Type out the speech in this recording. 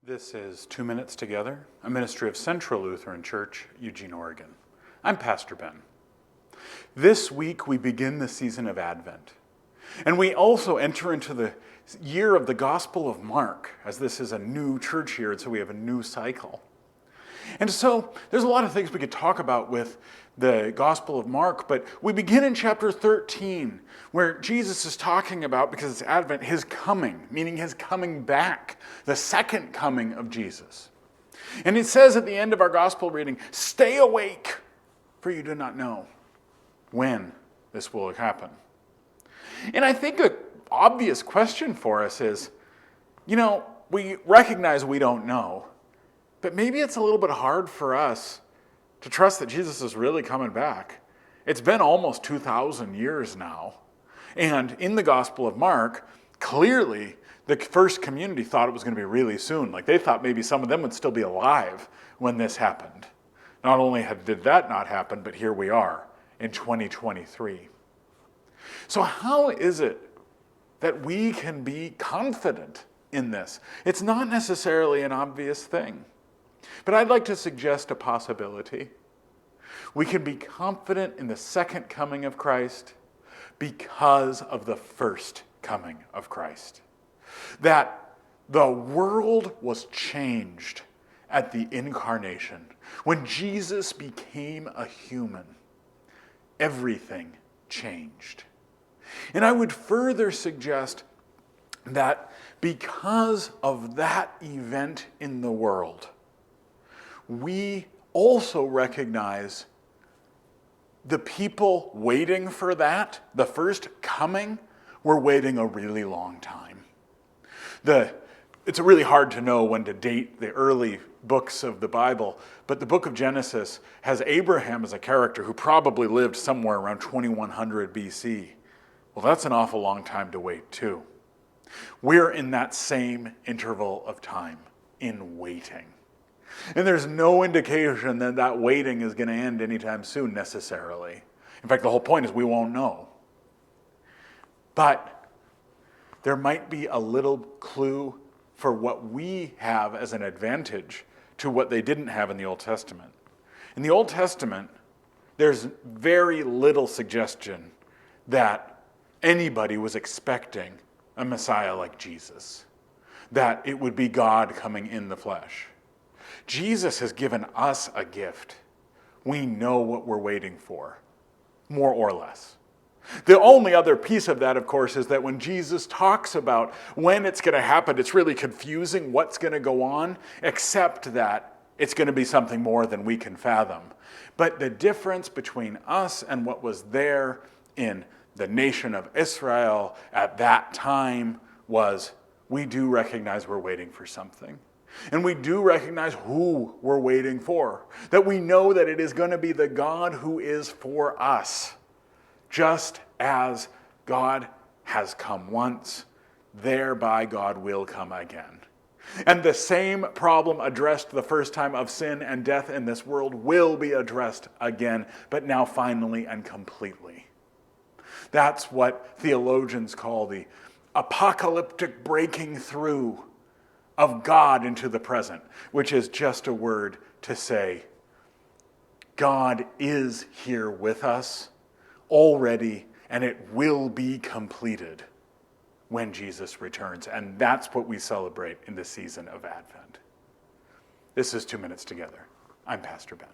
This is 2 Minutes Together, a ministry of Central Lutheran Church, Eugene, Oregon. I'm Pastor Ben. This week we begin the season of Advent, and we also enter into the year of the Gospel of Mark, as this is a new church year, and so we have a new cycle. And so there's a lot of things we could talk about with the Gospel of Mark, but we begin in chapter 13, where Jesus is talking about, because it's Advent, his coming, meaning his coming back, the second coming of Jesus. And it says at the end of our Gospel reading, "Stay awake, for you do not know when this will happen." And I think an obvious question for us is, we recognize we don't know, but maybe it's a little bit hard for us to trust that Jesus is really coming back. It's been almost 2,000 years now. And in the Gospel of Mark, clearly the first community thought it was going to be really soon. Like they thought maybe some of them would still be alive when this happened. Not only did that not happen, but here we are in 2023. So how is it that we can be confident in this? It's not necessarily an obvious thing. But I'd like to suggest a possibility. We can be confident in the second coming of Christ because of the first coming of Christ. That the world was changed at the incarnation. When Jesus became a human, everything changed. And I would further suggest that because of that event in the world, we also recognize the people waiting for that, the first coming, were waiting a really long time. It's really hard to know when to date the early books of the Bible, but the book of Genesis has Abraham as a character who probably lived somewhere around 2100 BC. Well, that's an awful long time to wait too. We're in that same interval of time, in waiting. And there's no indication that that waiting is going to end anytime soon necessarily. In fact, the whole point is we won't know. But there might be a little clue for what we have as an advantage to what they didn't have in the Old Testament. In the Old Testament, there's very little suggestion that anybody was expecting a Messiah like Jesus, that it would be God coming in the flesh. Jesus has given us a gift. We know what we're waiting for, more or less. The only other piece of that, of course, is that when Jesus talks about when it's going to happen, it's really confusing what's going to go on, except that it's going to be something more than we can fathom. But the difference between us and what was there in the nation of Israel at that time was we do recognize we're waiting for something. And we do recognize who we're waiting for. That we know that it is going to be the God who is for us. Just as God has come once, thereby God will come again. And the same problem addressed the first time of sin and death in this world will be addressed again, but now finally and completely. That's what theologians call the apocalyptic breaking through of God into the present, which is just a word to say God is here with us already, and it will be completed when Jesus returns. And that's what we celebrate in the season of Advent. This is 2 Minutes Together. I'm Pastor Ben.